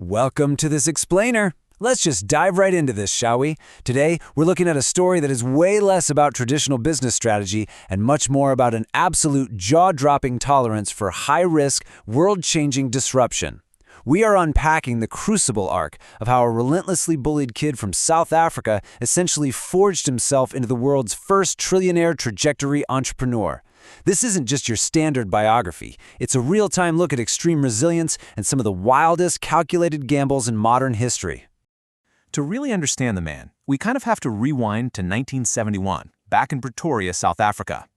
Welcome to this explainer. Let's just dive right into this, shall we? Today, we're looking at a story that is way less about traditional business strategy and much more about an absolute jaw-dropping tolerance for high-risk, world-changing disruption. We are unpacking the crucible arc of how a relentlessly bullied kid from South Africa essentially forged himself into the world's first trillionaire trajectory entrepreneur. This isn't just your standard biography. It's a real-time look at extreme resilience and some of the wildest calculated gambles in modern history. To really understand the man, we kind of have to rewind to 1971, back in Pretoria, South Africa.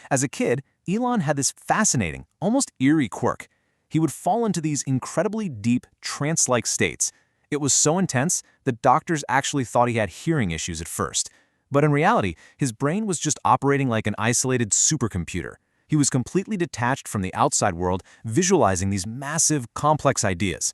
As a kid, Elon had this fascinating, almost eerie quirk. He would fall into these incredibly deep, trance-like states. It was so intense that doctors actually thought he had hearing issues at first. But in reality, his brain was just operating like an isolated supercomputer. He was completely detached from the outside world, visualizing these massive, complex ideas.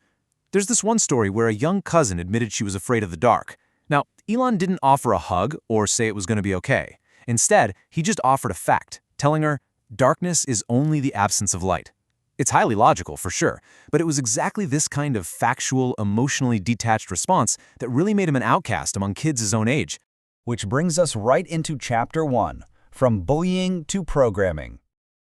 There's this one story where a young cousin admitted she was afraid of the dark. Now, Elon didn't offer a hug or say it was going to be okay. Instead, he just offered a fact, telling her, "Darkness is only the absence of light." It's highly logical, for sure, but it was exactly this kind of factual, emotionally detached response that really made him an outcast among kids his own age. Which brings us right into Chapter 1, From Bullying to Programming.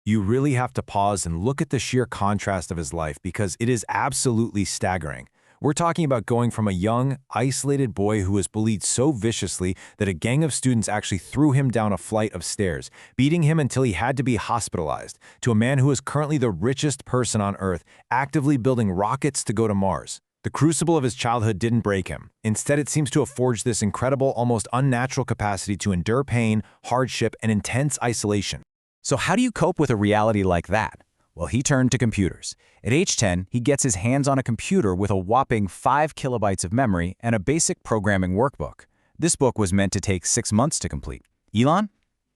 You really have to pause and look at the sheer contrast of his life because it is absolutely staggering. We're talking about going from a young, isolated boy who was bullied so viciously that a gang of students actually threw him down a flight of stairs, beating him until he had to be hospitalized, to a man who is currently the richest person on Earth, actively building rockets to go to Mars. The crucible of his childhood didn't break him. Instead, it seems to have forged this incredible, almost unnatural capacity to endure pain, hardship, and intense isolation. So how do you cope with a reality like that? Well, he turned to computers. At age 10, he gets his hands on a computer with a whopping 5 kilobytes of memory and a basic programming workbook. This book was meant to take 6 months to complete. Elon?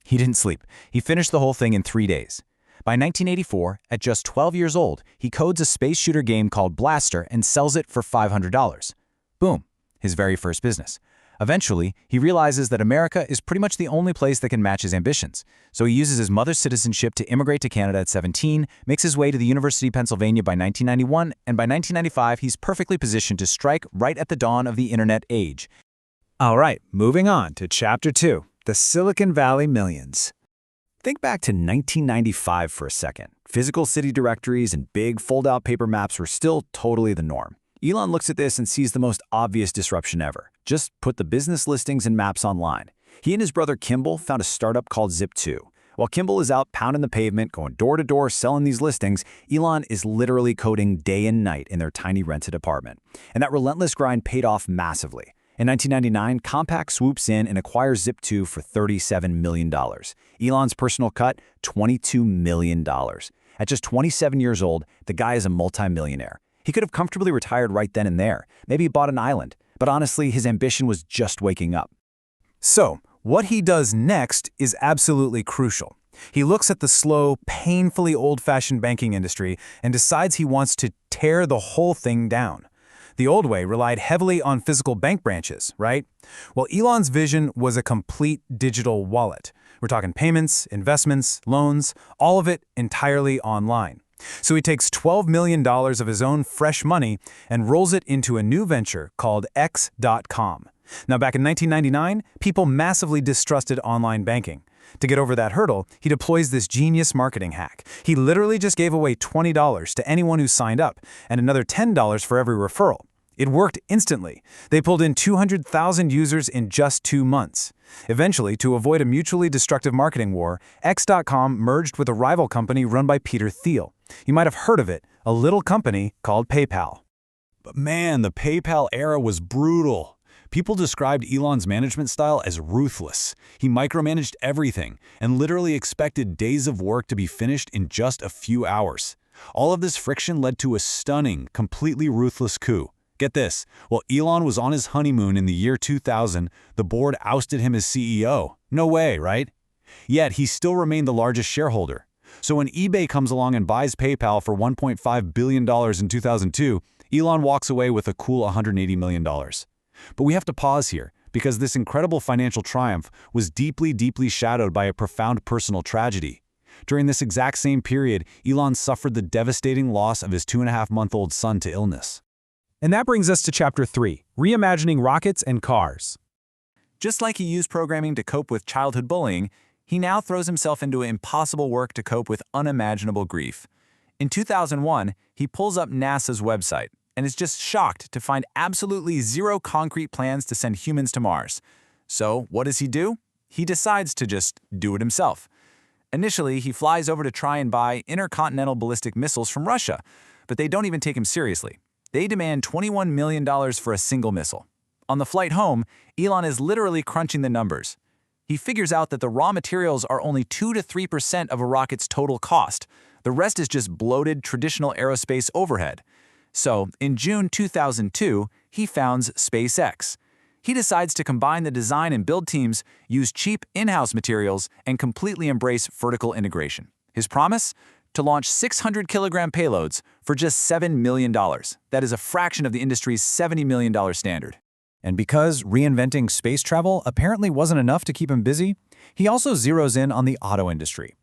He didn't sleep. He finished the whole thing in 3 days. By 1984, at just 12 years old, he codes a space shooter game called Blaster and sells it for $500. Boom, his very first business. Eventually, he realizes that America is pretty much the only place that can match his ambitions. So he uses his mother's citizenship to immigrate to Canada at 17, makes his way to the University of Pennsylvania by 1991, and by 1995, he's perfectly positioned to strike right at the dawn of the internet age. All right, moving on to Chapter 2, the Silicon Valley Millions. Think back to 1995 for a second. Physical city directories and big fold-out paper maps were still totally the norm. Elon looks at this and sees the most obvious disruption ever. Just put the business listings and maps online. He and his brother Kimball found a startup called Zip2. While Kimball is out pounding the pavement, going door to door selling these listings, Elon is literally coding day and night in their tiny rented apartment. And that relentless grind paid off massively. In 1999, Compaq swoops in and acquires Zip2 for $37 million. Elon's personal cut, $22 million. At just 27 years old, the guy is a multimillionaire. He could have comfortably retired right then and there. Maybe he bought an island. But honestly, his ambition was just waking up. So, what he does next is absolutely crucial. He looks at the slow, painfully old-fashioned banking industry and decides he wants to tear the whole thing down. The old way relied heavily on physical bank branches, right? Well, Elon's vision was a complete digital wallet. We're talking payments, investments, loans, all of it entirely online. So he takes $12 million of his own fresh money and rolls it into a new venture called X.com. Now, back in 1999, people massively distrusted online banking. To get over that hurdle, he deploys this genius marketing hack. He literally just gave away $20 to anyone who signed up, and another $10 for every referral. It worked instantly. They pulled in 200,000 users in just 2 months. Eventually, to avoid a mutually destructive marketing war, X.com merged with a rival company run by Peter Thiel. You might have heard of it, a little company called PayPal. But man, the PayPal era was brutal. People described Elon's management style as ruthless. He micromanaged everything and literally expected days of work to be finished in just a few hours. All of this friction led to a stunning, completely ruthless coup. Get this, while Elon was on his honeymoon in the year 2000, the board ousted him as CEO. No way, right? Yet he still remained the largest shareholder. So when eBay comes along and buys PayPal for $1.5 billion in 2002, Elon walks away with a cool $180 million. But we have to pause here, because this incredible financial triumph was deeply, deeply shadowed by a profound personal tragedy. During this exact same period, Elon suffered the devastating loss of his 2.5-month-old son to illness. And that brings us to Chapter 3, Reimagining Rockets and Cars. Just like he used programming to cope with childhood bullying, he now throws himself into impossible work to cope with unimaginable grief. In 2001, he pulls up NASA's website and is just shocked to find absolutely zero concrete plans to send humans to Mars. So what does he do? He decides to just do it himself. Initially, he flies over to try and buy intercontinental ballistic missiles from Russia, but they don't even take him seriously. They demand $21 million for a single missile. On the flight home, Elon is literally crunching the numbers. He figures out that the raw materials are only 2 to 3% of a rocket's total cost. The rest is just bloated traditional aerospace overhead. So, in June 2002, he founds SpaceX. He decides to combine the design and build teams, use cheap in-house materials, and completely embrace vertical integration. His promise? To launch 600-kilogram payloads for just $7 million. That is a fraction of the industry's $70 million standard. And because reinventing space travel apparently wasn't enough to keep him busy, he also zeroes in on the auto industry.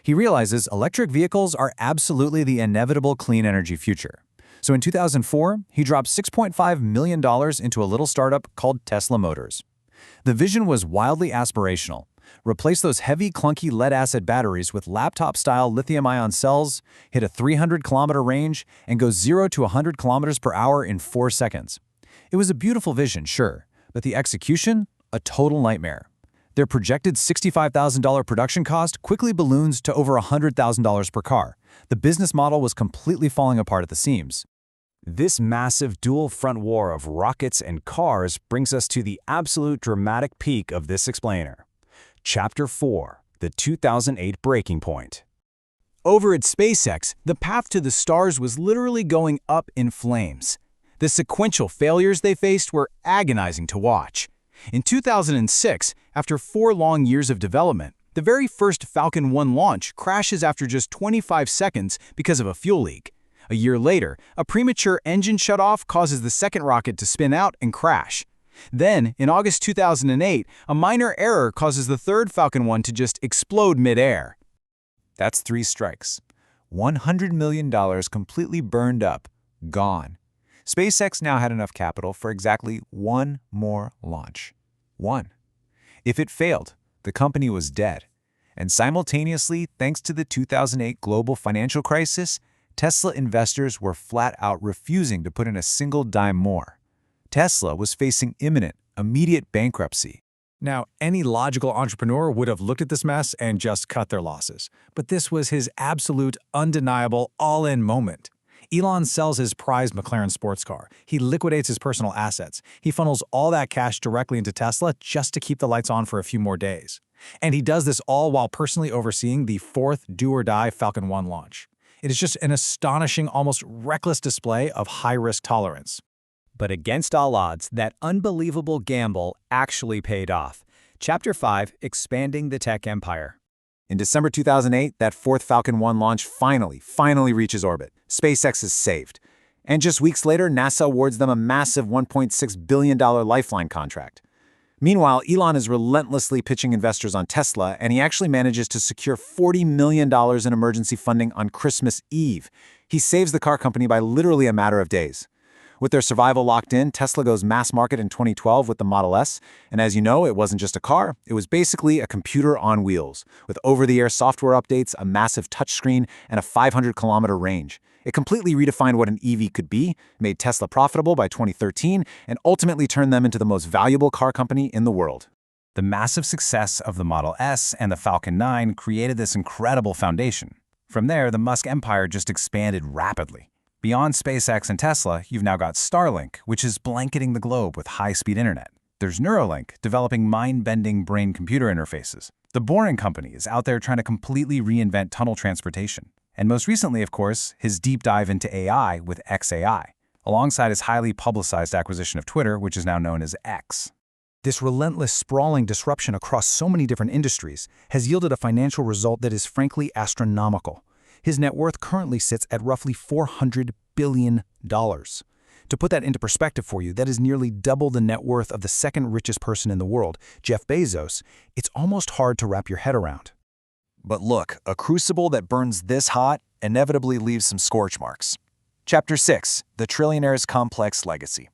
He realizes electric vehicles are absolutely the inevitable clean energy future. So in 2004, he dropped $6.5 million into a little startup called Tesla Motors. The vision was wildly aspirational. Replace those heavy, clunky lead-acid batteries with laptop-style lithium-ion cells, hit a 300-kilometer range, and go 0 to 100 kilometers per hour in 4 seconds. It was a beautiful vision, sure, but the execution? A total nightmare. Their projected $65,000 production cost quickly balloons to over $100,000 per car. The business model was completely falling apart at the seams. This massive dual-front war of rockets and cars brings us to the absolute dramatic peak of this explainer. Chapter 4, the 2008 breaking point. Over at SpaceX, the path to the stars was literally going up in flames. The sequential failures they faced were agonizing to watch. In 2006, after 4 long years of development, the very first Falcon 1 launch crashes after just 25 seconds because of a fuel leak. A year later, a premature engine shutoff causes the second rocket to spin out and crash. Then, in August 2008, a minor error causes the third Falcon 1 to just explode mid-air. That's 3 strikes. $100 million completely burned up, gone. SpaceX now had enough capital for exactly 1 more launch. 1. If it failed, the company was dead. And simultaneously, thanks to the 2008 global financial crisis, Tesla investors were flat out refusing to put in a single dime more. Tesla was facing imminent, immediate bankruptcy. Now, any logical entrepreneur would have looked at this mess and just cut their losses. But this was his absolute, undeniable, all-in moment. Elon sells his prized McLaren sports car. He liquidates his personal assets. He funnels all that cash directly into Tesla just to keep the lights on for a few more days. And he does this all while personally overseeing the 4th do-or-die Falcon 1 launch. It is just an astonishing, almost reckless display of high-risk tolerance. But against all odds, that unbelievable gamble actually paid off. Chapter 5, Expanding the Tech Empire. In December 2008, that 4th Falcon 1 launch finally reaches orbit. SpaceX is saved. And just weeks later, NASA awards them a massive $1.6 billion lifeline contract. Meanwhile, Elon is relentlessly pitching investors on Tesla, and he actually manages to secure $40 million in emergency funding on Christmas Eve. He saves the car company by literally a matter of days. With their survival locked in, Tesla goes mass market in 2012 with the Model S, and as you know, it wasn't just a car, it was basically a computer on wheels, with over-the-air software updates, a massive touchscreen, and a 500-kilometer range. It completely redefined what an EV could be, made Tesla profitable by 2013, and ultimately turned them into the most valuable car company in the world. The massive success of the Model S and the Falcon 9 created this incredible foundation. From there, the Musk empire just expanded rapidly. Beyond SpaceX and Tesla, you've now got Starlink, which is blanketing the globe with high-speed internet. There's Neuralink, developing mind-bending brain-computer interfaces. The Boring Company is out there trying to completely reinvent tunnel transportation. And most recently, of course, his deep dive into AI with xAI, alongside his highly publicized acquisition of Twitter, which is now known as X. This relentless, sprawling disruption across so many different industries has yielded a financial result that is frankly astronomical. His net worth currently sits at roughly $400 billion. To put that into perspective for you, that is nearly double the net worth of the second richest person in the world, Jeff Bezos. It's almost hard to wrap your head around. But look, a crucible that burns this hot inevitably leaves some scorch marks. Chapter 6: The Trillionaire's Complex Legacy.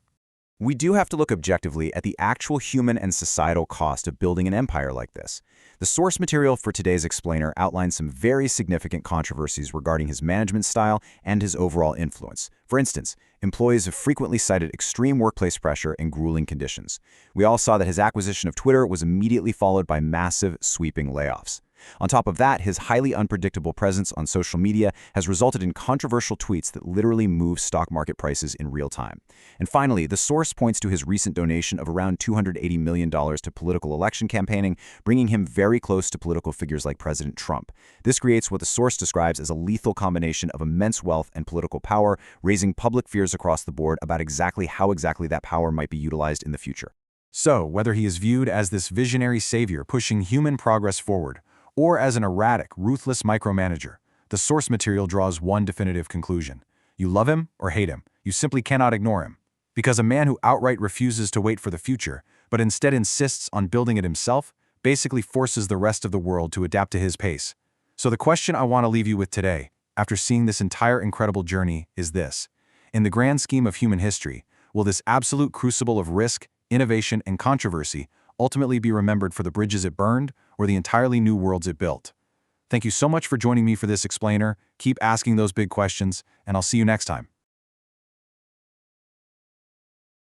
We do have to look objectively at the actual human and societal cost of building an empire like this. The source material for today's explainer outlines some very significant controversies regarding his management style and his overall influence. For instance, employees have frequently cited extreme workplace pressure and grueling conditions. We all saw that his acquisition of Twitter was immediately followed by massive, sweeping layoffs. On top of that, his highly unpredictable presence on social media has resulted in controversial tweets that literally move stock market prices in real time. And finally, the source points to his recent donation of around $280 million to political election campaigning, bringing him very close to political figures like President Trump. This creates what the source describes as a lethal combination of immense wealth and political power, raising public fears across the board about how exactly that power might be utilized in the future. So, whether he is viewed as this visionary savior pushing human progress forward, or as an erratic, ruthless micromanager, the source material draws one definitive conclusion. You love him or hate him, you simply cannot ignore him. Because a man who outright refuses to wait for the future, but instead insists on building it himself, basically forces the rest of the world to adapt to his pace. So the question I want to leave you with today, after seeing this entire incredible journey, is this. In the grand scheme of human history, will this absolute crucible of risk, innovation, and controversy ultimately be remembered for the bridges it burned or the entirely new worlds it built? Thank you so much for joining me for this explainer. Keep asking those big questions, and I'll see you next time.